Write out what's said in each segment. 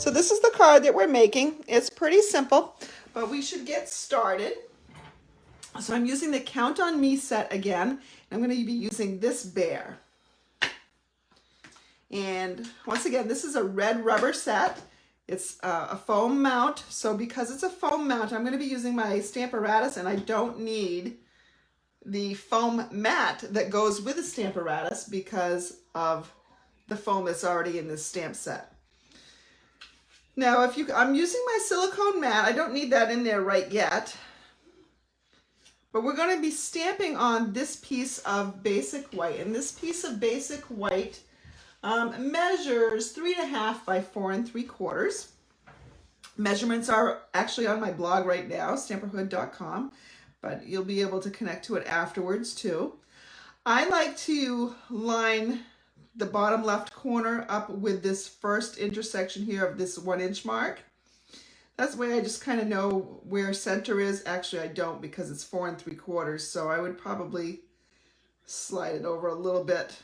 So this is the card that we're making. It's pretty simple, but we should get started. So I'm using the Count on Me set again. I'm going to be using this bear. And once again, this is a red rubber set. It's a foam mount. So because it's a foam mount, I'm going to be using my Stamparatus, and I don't need the foam mat that goes with the Stamparatus because of the foam that's already in this stamp set. Now, I'm using my silicone mat. I don't need that in there right yet. But we're going to be stamping on this piece of basic white. And this piece of basic white measures 3.5 by 4 3/4. Measurements are actually on my blog right now, stamperhood.com, but you'll be able to connect to it afterwards too. I like to line the bottom left corner up with this first intersection here of this 1-inch mark. That's the way I just kind of know where center is. Actually, I don't, because it's 4 3/4, so I would probably slide it over a little bit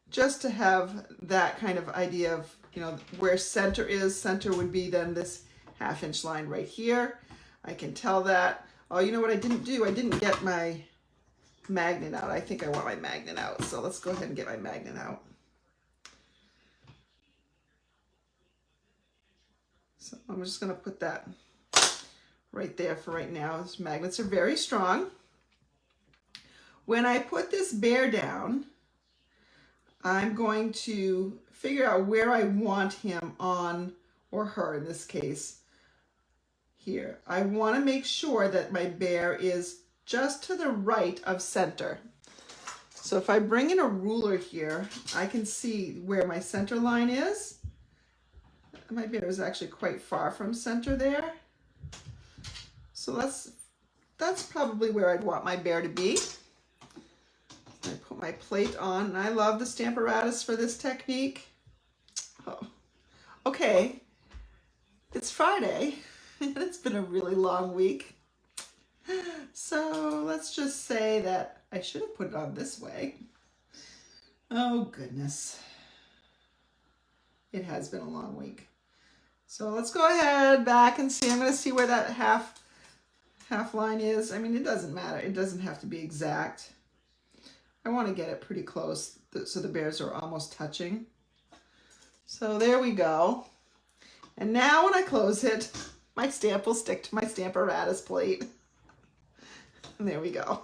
just to have that kind of idea of, you know, where center is. Center would be then this 1/2-inch line right here. I can tell that. Oh, you know what I didn't do? I didn't get my magnet out. I think I want my magnet out. So let's go ahead and get my magnet out. So I'm just going to put that right there for right now. These magnets are very strong. When I put this bear down, I'm going to figure out where I want him on, or her in this case, here. I want to make sure that my bear is just to the right of center. So if I bring in a ruler here, I can see where my center line is. My bear is actually quite far from center there. So that's probably where I'd want my bear to be. I put my plate on, and I love the Stamparatus for this technique. Oh, okay, it's Friday, and it's been a really long week. So let's just say that I should have put it on this way. Oh goodness. It has been a long week. So let's go ahead back and see. I'm going to see where that half line is. I mean, it doesn't matter. It doesn't have to be exact. I want to get it pretty close so the bears are almost touching. So there we go. And now when I close it, my stamp will stick to my Stamparatus plate. And there we go.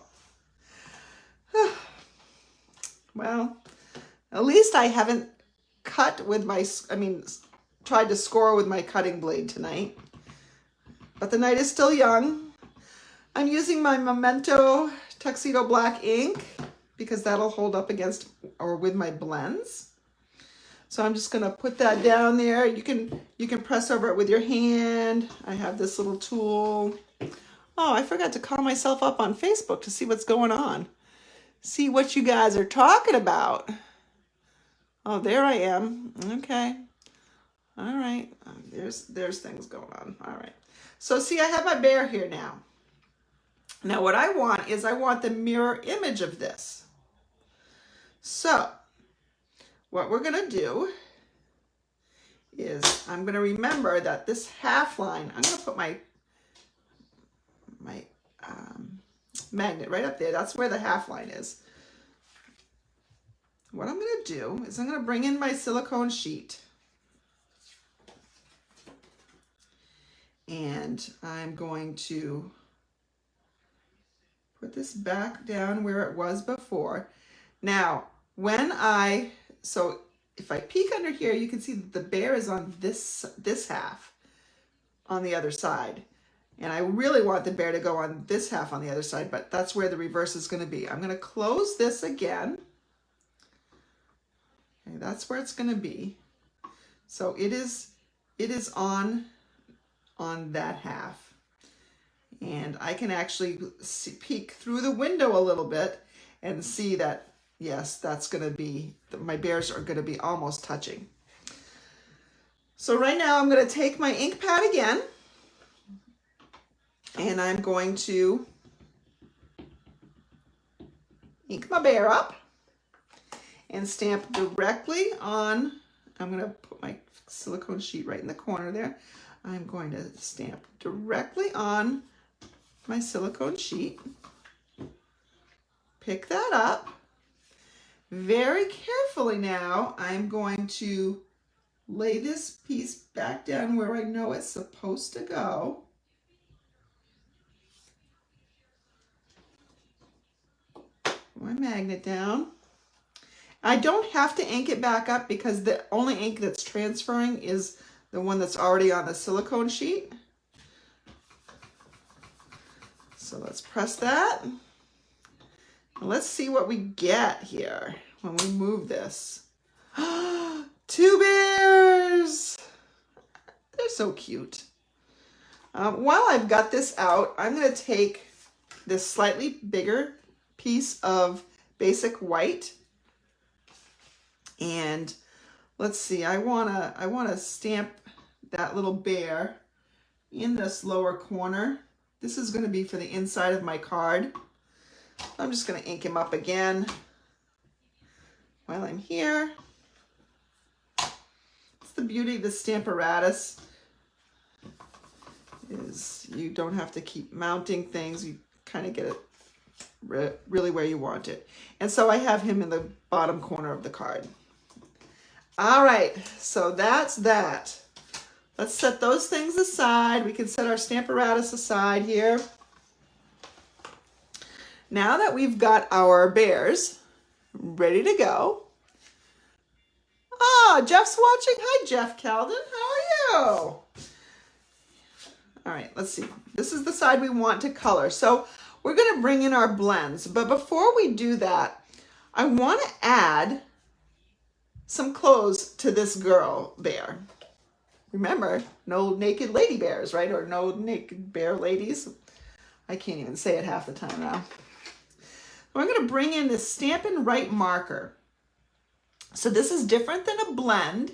Well, at least I haven't cut with my, tried to score with my cutting blade tonight. But the night is still young. I'm using my Memento Tuxedo Black ink because that'll hold up against or with my blends. So I'm just gonna put that down there. You can press over it with your hand. I have this little tool. Oh, I forgot to call myself up on Facebook to see what's going on. See what you guys are talking about. Oh, there I am. Okay. All right. There's things going on. All right. So see, I have my bear here now. Now what I want is I want the mirror image of this. So what we're going to do is I'm going to remember that this half line, I'm going to put my magnet right up there. That's where the half line is. What I'm going to do is I'm going to bring in my silicone sheet. And I'm going to put this back down where it was before. Now, so if I peek under here, you can see that the bear is on this half on the other side. And I really want the bear to go on this half on the other side, but that's where the reverse is going to be. I'm going to close this again. Okay, that's where it's going to be. So it is on that half. And I can actually peek through the window a little bit and see that, yes, that's going to be, my bears are going to be almost touching. So right now I'm going to take my ink pad again, and I'm going to ink my bear up and stamp directly on. I'm going to put put my silicone sheet right in the corner there. I'm going to stamp directly on my silicone sheet. Pick that up. Very carefully now, I'm going to lay this piece back down where I know it's supposed to go. My magnet down. I don't have to ink it back up because the only ink that's transferring is the one that's already on the silicone sheet. So let's press that. And let's see what we get here when we move this. 2 bears! They're so cute. While I've got this out, I'm going to take this slightly bigger piece of basic white. And let's see, I wanna stamp that little bear in this lower corner. This is gonna be for the inside of my card. I'm just gonna ink him up again while I'm here. It's the beauty of the Stamparatus, is you don't have to keep mounting things. You kind of get it really where you want it. And so I have him in the bottom corner of the card. All right, so that's that. Let's set those things aside. We can set our Stamparatus aside here. Now that we've got our bears ready to go. Ah, Jeff's watching. Hi, Jeff Calden. How are you? All right, let's see. This is the side we want to color. So we're going to bring in our blends. But before we do that, I want to add some clothes to this girl bear. Remember, no naked lady bears, right? Or no naked bear ladies. I can't even say it half the time now. I'm going to bring in this Stampin' Right marker. So this is different than a blend.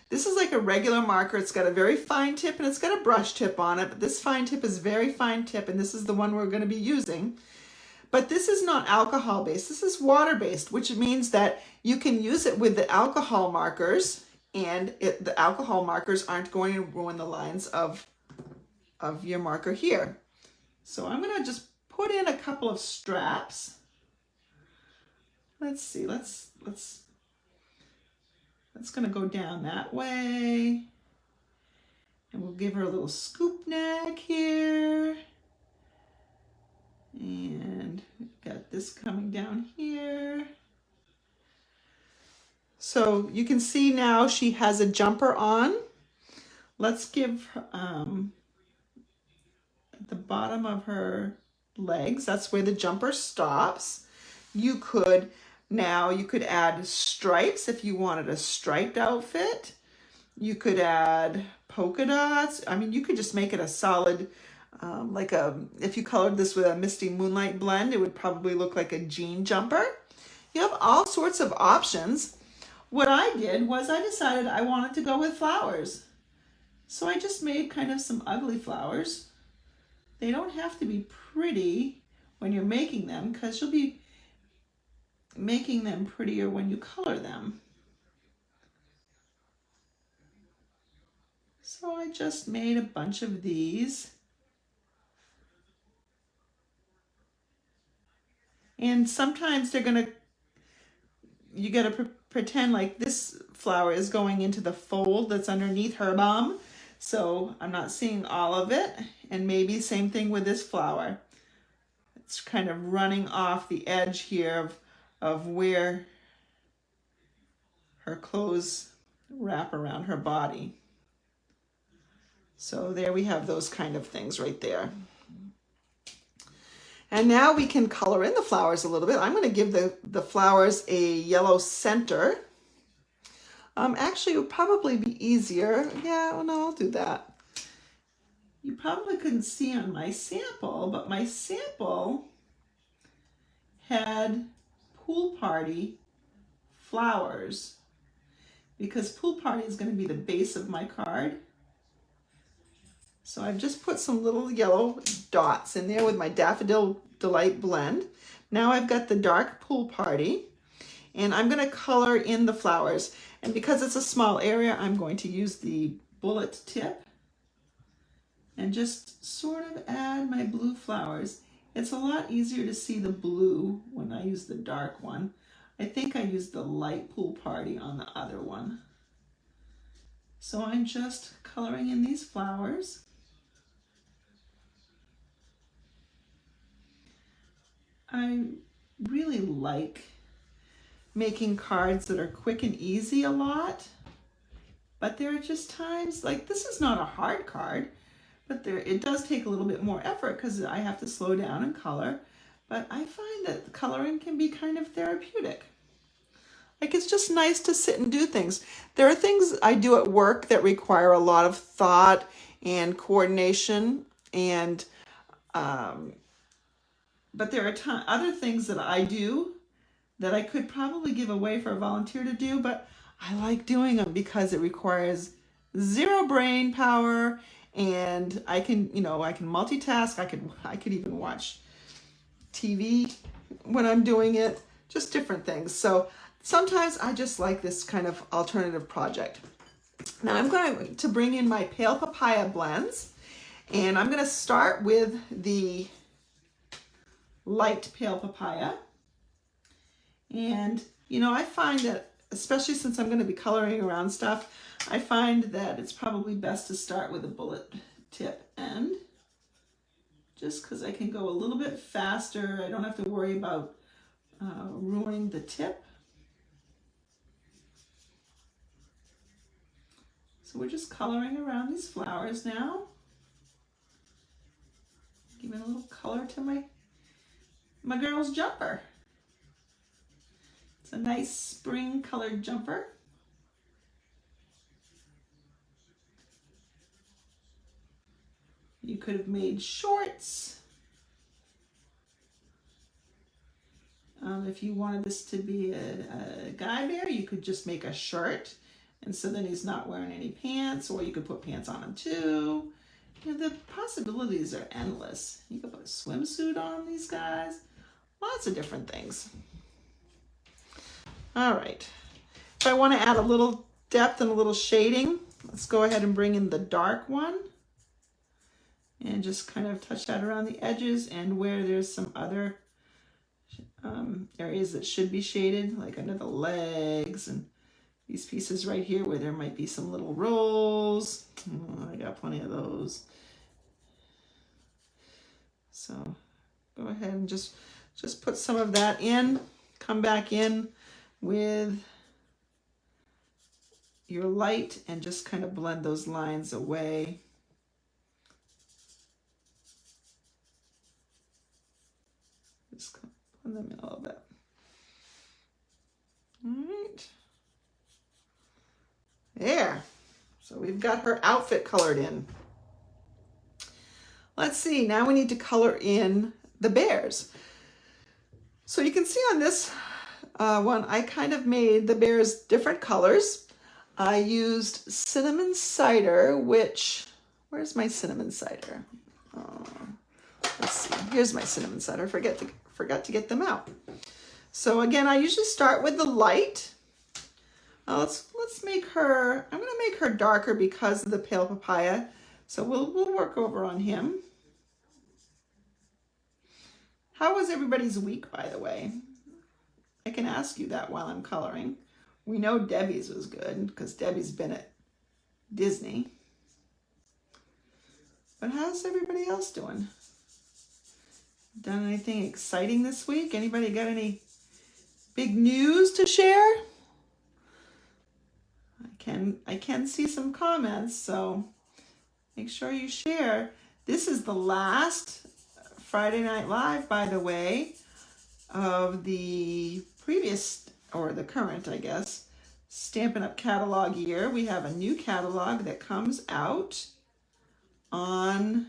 This is like a regular marker. It's got a very fine tip and it's got a brush tip on it. But this fine tip is very fine tip, and this is the one we're going to be using. But this is not alcohol based. This is water based, which means that you can use it with the alcohol markers, and the alcohol markers aren't going to ruin the lines of your marker here. So I'm going to just put in a couple of straps. Let's see. That's going to go down that way. And we'll give her a little scoop neck here. And we've got this coming down here. So you can see now she has a jumper on. Let's give at the bottom of her legs, that's where the jumper stops. You could add stripes if you wanted a striped outfit. You could add polka dots. I mean, you could just make it a solid, if you colored this with a Misty Moonlight blend, it would probably look like a jean jumper. You have all sorts of options. What I did was I decided I wanted to go with flowers. So I just made kind of some ugly flowers. They don't have to be pretty when you're making them, because you'll be making them prettier when you color them. So I just made a bunch of these. And sometimes you gotta pretend like this flower is going into the fold that's underneath her bum. So I'm not seeing all of it. And maybe same thing with this flower. It's kind of running off the edge here of where her clothes wrap around her body. So there we have those kind of things right there. And now we can color in the flowers a little bit. I'm going to give the flowers a yellow center. Actually, it would probably be easier. Yeah, well, no, I'll do that. You probably couldn't see on my sample, but my sample had Pool Party flowers, because Pool Party is going to be the base of my card. So I've just put some little yellow dots in there with my Daffodil Delight blend. Now I've got the dark Pool Party, and I'm going to color in the flowers. And because it's a small area, I'm going to use the bullet tip and just sort of add my blue flowers. It's a lot easier to see the blue when I use the dark one. I think I used the light pool party on the other one. So I'm just coloring in these flowers. I really like making cards that are quick and easy a lot, but there are just times, like this is not a hard card, but it does take a little bit more effort because I have to slow down and color, but I find that coloring can be kind of therapeutic. Like it's just nice to sit and do things. There are things I do at work that require a lot of thought and coordination, and but there are other things that I do that I could probably give away for a volunteer to do, but I like doing them because it requires zero brain power, and I can, I can multitask. I could even watch TV when I'm doing it, just different things. So sometimes I just like this kind of alternative project. Now I'm going to bring in my Pale Papaya blends, and I'm going to start with the light Pale Papaya. And, I find that, especially since I'm going to be coloring around stuff, I find that it's probably best to start with a bullet tip end, just because I can go a little bit faster. I don't have to worry about ruining the tip. So we're just coloring around these flowers now. Giving a little color to my girl's jumper. It's a nice spring colored jumper. You could have made shorts. If you wanted this to be a guy bear, you could just make a shirt, and so then he's not wearing any pants, or you could put pants on him too. The possibilities are endless. You could put a swimsuit on these guys. Lots of different things. All right. If I want to add a little depth and a little shading, let's go ahead and bring in the dark one and just kind of touch that around the edges, and where there's some other areas that should be shaded, like under the legs and these pieces right here where there might be some little rolls. Oh, I got plenty of those. So go ahead and just put some of that in. Come back in with your light and just kind of blend those lines away. Just blend them in a little bit. All right. There. So we've got her outfit colored in. Let's see, now we need to color in the bears. So you can see on this one, I kind of made the bears different colors. I used cinnamon cider, where's my cinnamon cider? Let's see, here's my cinnamon cider. Forgot to get them out. So again, I usually start with the light. Let's make her, I'm gonna make her darker because of the Pale Papaya. So we'll work over on him. How was everybody's week, by the way? I can ask you that while I'm coloring. We know Debbie's was good because Debbie's been at Disney. But how's everybody else doing? Done anything exciting this week? Anybody got any big news to share? I can see some comments, so make sure you share. This is the last Friday Night Live, by the way, of the previous, or the current, I guess, Stampin' Up! Catalog year. We have a new catalog that comes out on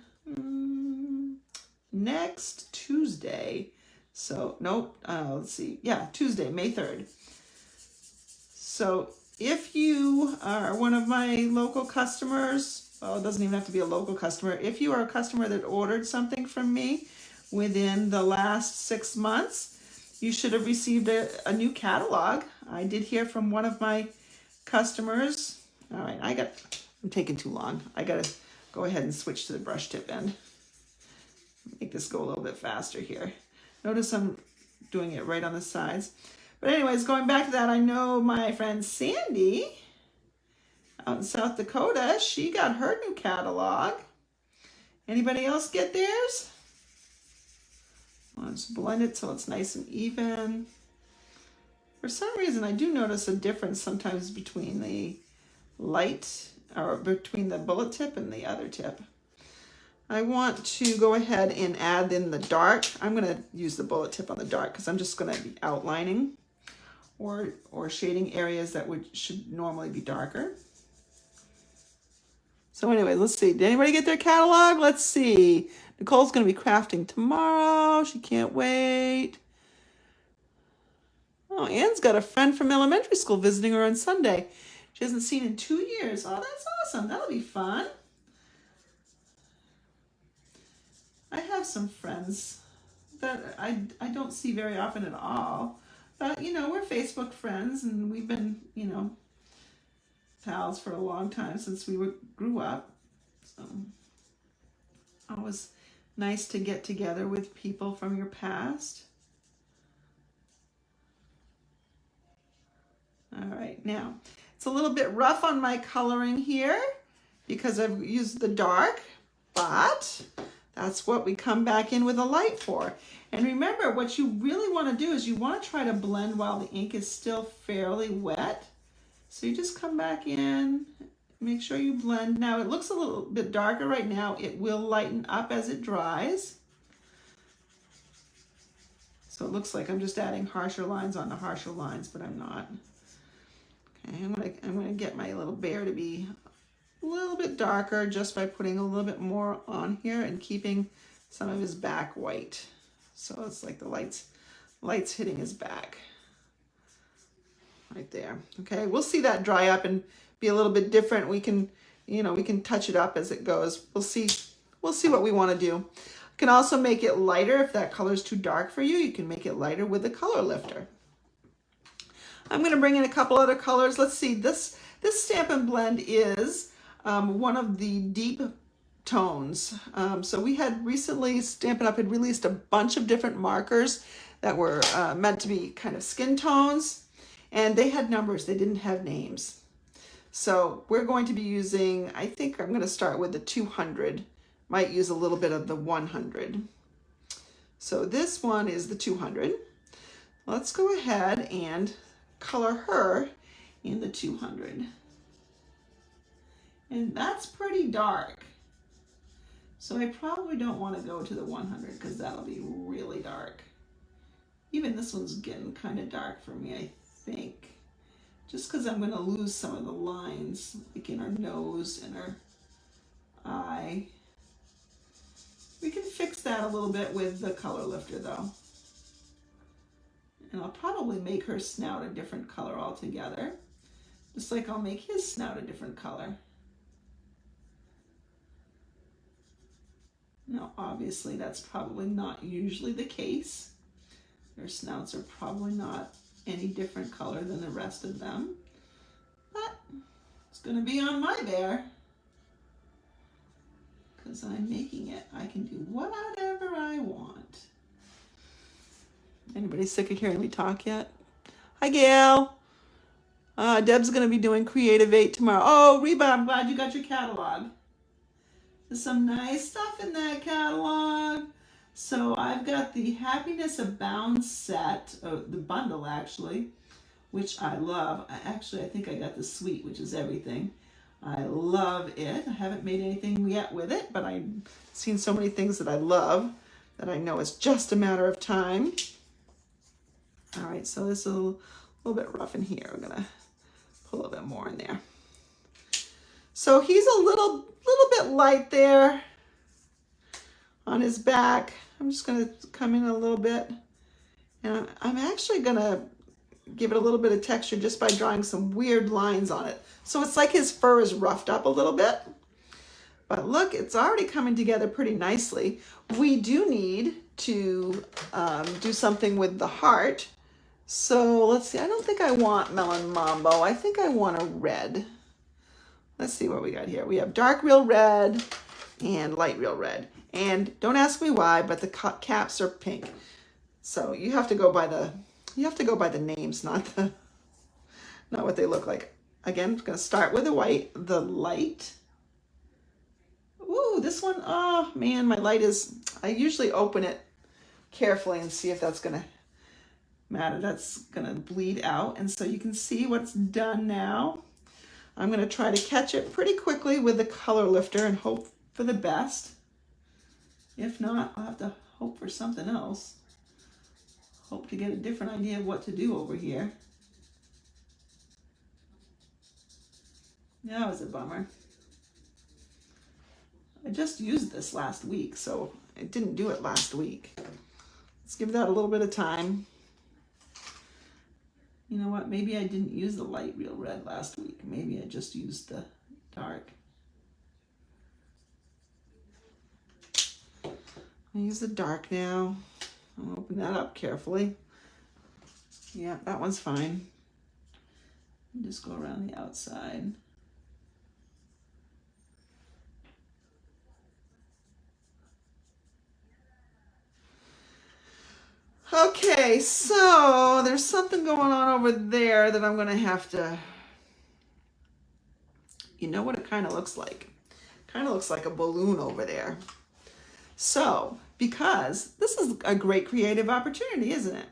next Tuesday. So, nope, let's see. Yeah, Tuesday, May 3rd. So if you are one of my local customers, well, it doesn't even have to be a local customer. If you are a customer that ordered something from me within the last 6 months, you should have received a new catalog. I did hear from one of my customers. All right, I'm taking too long. I gotta go ahead and switch to the brush tip end. Make this go a little bit faster here. Notice I'm doing it right on the sides. But anyways, going back to that, I know my friend Sandy out in South Dakota, she got her new catalog. Anybody else get theirs? Let's blend it so it's nice and even. For some reason, I do notice a difference sometimes between the light, or between the bullet tip and the other tip. I want to go ahead and add in the dark. I'm going to use the bullet tip on the dark because I'm just going to be outlining or shading areas that should normally be darker. So anyway, let's see. Did anybody get their catalog? Let's see. Nicole's going to be crafting tomorrow. She can't wait. Oh, Anne's got a friend from elementary school visiting her on Sunday. She hasn't seen in 2 years. Oh, that's awesome. That'll be fun. I have some friends that I don't see very often at all. But, you know, we're Facebook friends and we've been, you know, pals for a long time since we grew up. So always nice to get together with people from your past. All right, now it's a little bit rough on my coloring here because I've used the dark, but that's what we come back in with a light for. And remember, what you really want to do is you want to try to blend while the ink is still fairly wet. So you just come back in, make sure you blend. Now it looks a little bit darker right now. It will lighten up as it dries. So it looks like I'm just adding harsher lines on the harsher lines, but I'm not. Okay, I'm gonna get my little bear to be a little bit darker just by putting a little bit more on here and keeping some of his back white. So it's like the lights hitting his back. Right there. Okay, we'll see that dry up and be a little bit different. We can, you know, we can touch it up as it goes. We'll see what we want to do. You can also make it lighter if that color is too dark for you. You can make it lighter with the color lifter. I'm going to bring in a couple other colors. Let's see. This Stampin' Blend is one of the deep tones. So we had recently, Stampin' Up! Had released a bunch of different markers that were meant to be kind of skin tones. And they had numbers, they didn't have names. So we're going to be using, I think I'm going to start with the 200. Might use a little bit of the 100. So this one is the 200. Let's go ahead and color her in the 200. And that's pretty dark. So I probably don't want to go to the 100 because that'll be really dark. Even this one's getting kind of dark for me, I think, just because I'm going to lose some of the lines, like in her nose and her eye. We can fix that a little bit with the color lifter though. And I'll probably make her snout a different color altogether, just like I'll make his snout a different color. Now obviously that's probably not usually the case. Their snouts are probably not any different color than the rest of them, but it's going to be on my bear because I'm making it. I can do whatever I want. Anybody sick of hearing me talk yet? Hi, Gail. Deb's going to be doing Creative 8 tomorrow. Oh, Reba, I'm glad you got your catalog. There's some nice stuff in that catalog. So I've got the Happiness Abound set, the bundle actually, which I love. I think I got the suite, which is everything. I love it. I haven't made anything yet with it, but I've seen so many things that I love that I know it's just a matter of time. All right, so this is a little bit rough in here. We're gonna put a little bit more in there. So he's a little bit light there on his back. I'm just gonna come in a little bit, and I'm actually gonna give it a little bit of texture just by drawing some weird lines on it. So it's like his fur is roughed up a little bit. But look, it's already coming together pretty nicely. We do need to do something with the heart. So let's see, I don't think I want Melon Mambo. I think I want a red. Let's see what we got here. We have dark real red and light real red. And don't ask me why, but the caps are pink. So you have to go by the names, not what they look like. Again, I'm gonna start with the white, the light. Ooh, this one, oh man, my light is, I usually open it carefully and see if that's gonna matter. That's gonna bleed out. And so you can see what's done now. I'm gonna try to catch it pretty quickly with the color lifter and hope for the best. If not, I'll have to hope for something else. Hope to get a different idea of what to do over here. That was a bummer. I just used this last week, so I didn't do it last week. Let's give that a little bit of time. You know what? Maybe I didn't use the light real red last week. Maybe I just used the dark. I use the dark now. I'll open that up carefully. Yeah, that one's fine. Just go around the outside. Okay, so there's something going on over there that I'm going to have to, you know what it kind of looks like? Kind of looks like a balloon over there. So, because this is a great creative opportunity, isn't it?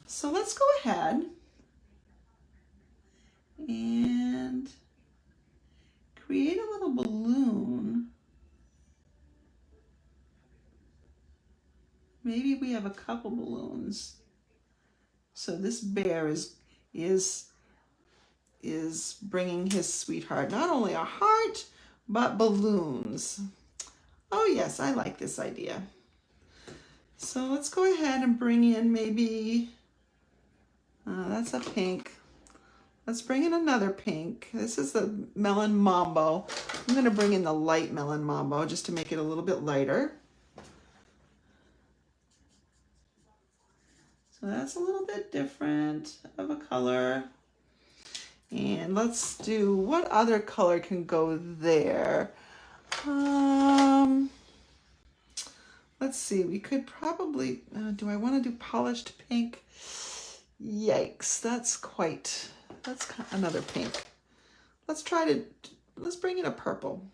So let's go ahead and create a little balloon. Maybe we have a couple balloons. So this bear is bringing his sweetheart not only a heart, but balloons. Oh yes, I like this idea. So let's go ahead and bring in maybe, that's a pink. Let's bring in another pink. This is the Melon Mambo. I'm gonna bring in the light Melon Mambo just to make it a little bit lighter. So that's a little bit different of a color. And let's do, what other color can go there? Let's see, we could probably, do I want to do polished pink? Yikes, that's another pink. Let's bring in a purple.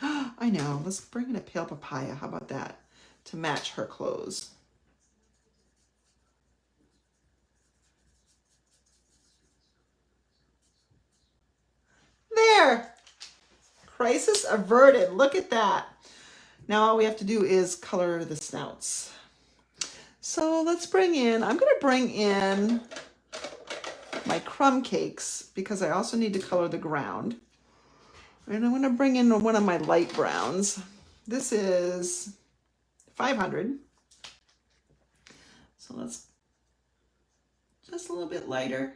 I know, let's bring in a pale papaya. How about that? To match her clothes. There! Crisis averted. Look at that. Now all we have to do is color the snouts. So let's I'm going to bring in my crumb cakes because I also need to color the ground. And I'm going to bring in one of my light browns. This is 500. So let's just a little bit lighter.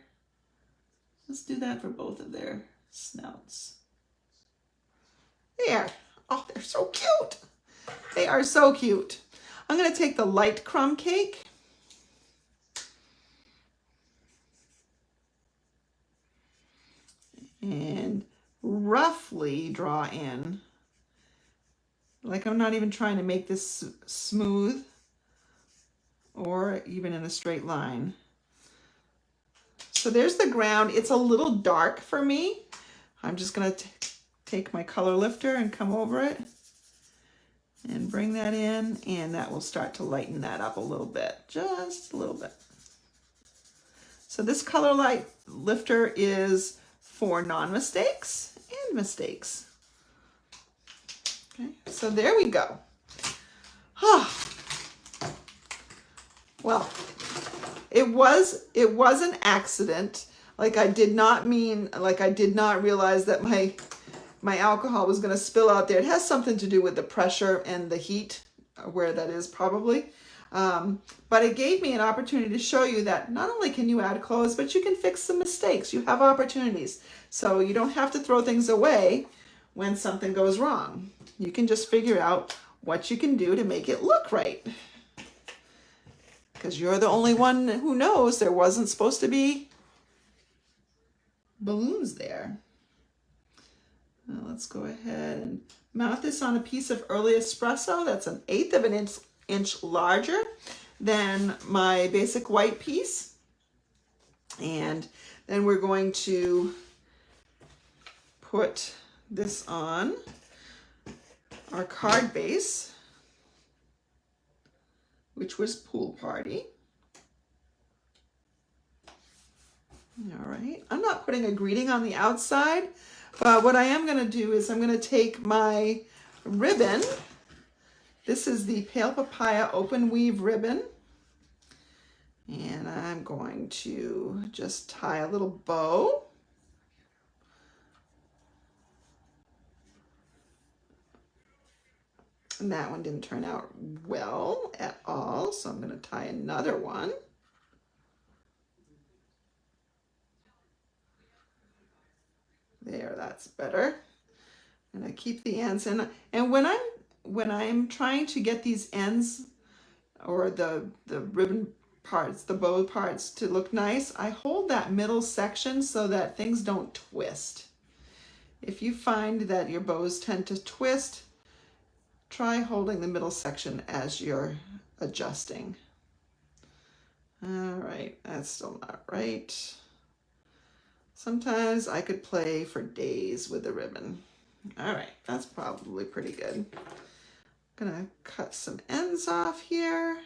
Let's do that for both of their snouts. There. Oh, they're so cute. They are so cute. I'm going to take the light crumb cake and roughly draw in. Like I'm not even trying to make this smooth or even in a straight line. So there's the ground. It's a little dark for me. I'm just going to take my color lifter and come over it and bring that in, and that will start to lighten that up a little bit, just a little bit. So this color light lifter is for non-mistakes and mistakes. Okay, so there we go. Well, it was an accident. Like I did not realize that my alcohol was going to spill out there. It has something to do with the pressure and the heat, where that is probably. But it gave me an opportunity to show you that not only can you add clothes, but you can fix some mistakes. You have opportunities. So you don't have to throw things away when something goes wrong. You can just figure out what you can do to make it look right. Because you're the only one who knows there wasn't supposed to be balloons there. Now let's go ahead and mount this on a piece of early espresso. That's 1/8 of an inch larger than my basic white piece. And then we're going to put this on our card base, which was Pool Party. All right, I'm not putting a greeting on the outside, but what I am going to do is I'm going to take my ribbon. This is the Pale Papaya Open Weave ribbon. And I'm going to just tie a little bow. And that one didn't turn out well at all, so I'm going to tie another one. There, that's better. And I keep the ends in. And when I'm trying to get these ends or the ribbon parts, the bow parts to look nice, I hold that middle section so that things don't twist. If you find that your bows tend to twist, try holding the middle section as you're adjusting. All right, that's still not right. Sometimes I could play for days with the ribbon. All right, that's probably pretty good. I'm gonna cut some ends off here.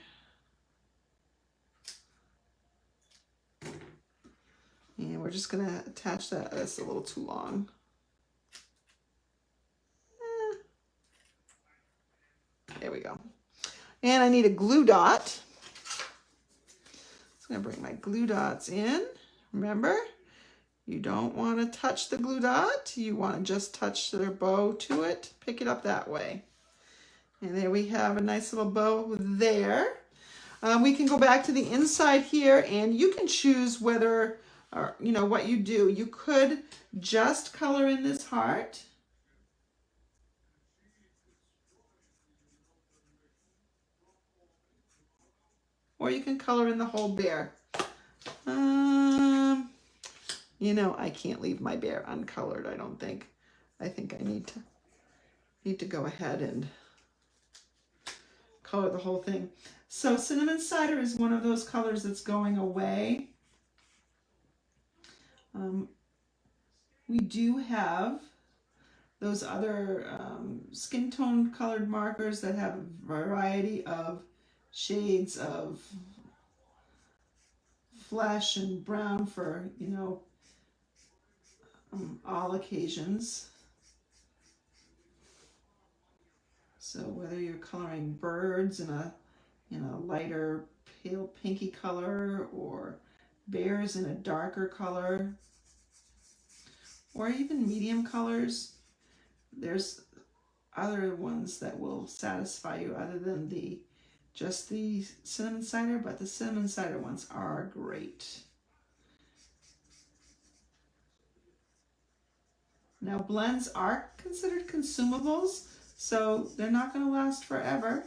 And we're just gonna attach that. That's a little too long. There we go. And I need a glue dot. So I'm gonna bring my glue dots in. Remember, you don't want to touch the glue dot. You want to just touch their bow to it. Pick it up that way. And there we have a nice little bow there. We can go back to the inside here, and you can choose whether, or you know, what you do. You could just color in this heart. Or you can color in the whole bear. You know, I can't leave my bear uncolored, I don't think. I think I need to go ahead and color the whole thing. So cinnamon cider is one of those colors that's going away. We do have those other skin tone colored markers that have a variety of shades of flesh and brown for, you know, all occasions. So whether you're coloring birds in a lighter pale pinky color, or bears in a darker color, or even medium colors, there's other ones that will satisfy you other than just the cinnamon cider, but the cinnamon cider ones are great. Now, blends are considered consumables, so they're not going to last forever.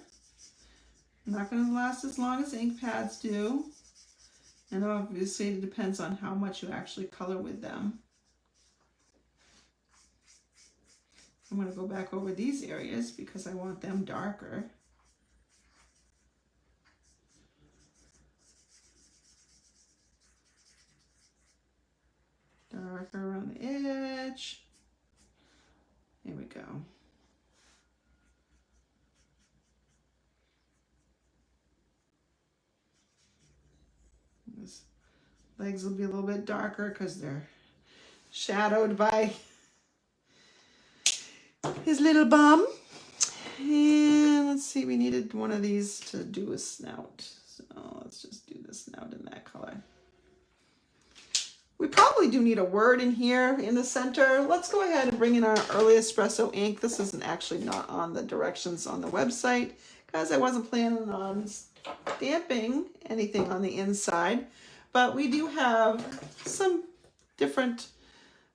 They're not going to last as long as ink pads do. And obviously it depends on how much you actually color with them. I'm going to go back over these areas because I want them darker. Darker around the edge. There we go. His legs will be a little bit darker because they're shadowed by his little bum. And let's see, we needed one of these to do a snout. So let's just do the snout in that color. We probably do need a word in here in the center. Let's go ahead and bring in our early espresso ink. This isn't actually not on the directions on the website because I wasn't planning on stamping anything on the inside, but we do have some different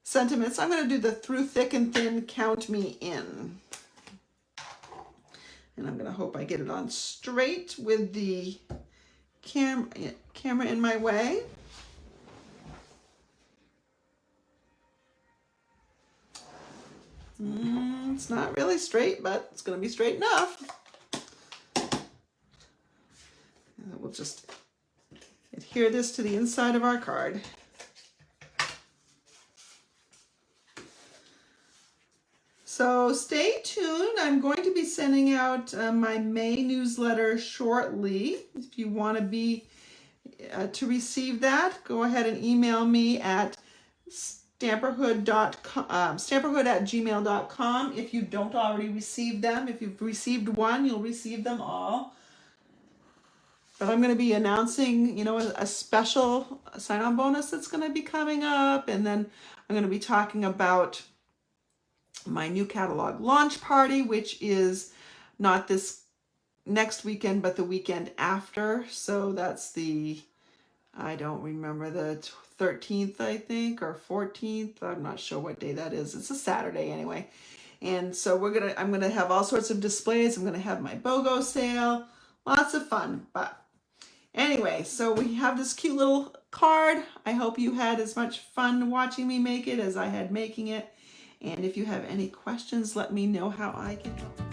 sentiments. I'm going to do the through thick and thin, count me in. And I'm going to hope I get it on straight with the camera in my way. It's not really straight, but it's going to be straight enough. And we'll just adhere this to the inside of our card. So stay tuned. I'm going to be sending out my May newsletter shortly. If you want to be to receive that, go ahead and email me at stamperhood@gmail.com. If you don't already receive them, if you've received one, you'll receive them all. But I'm going to be announcing, you know, a special sign-on bonus that's going to be coming up, and then I'm going to be talking about my new catalog launch party, which is not this next weekend, but the weekend after. So that's the, I don't remember, the 13th, I think, or 14th. I'm not sure what day that is. It's a Saturday anyway. And so I'm gonna have all sorts of displays. I'm gonna have my BOGO sale, lots of fun. But anyway, so we have this cute little card. I hope you had as much fun watching me make it as I had making it. And if you have any questions, let me know how I can help.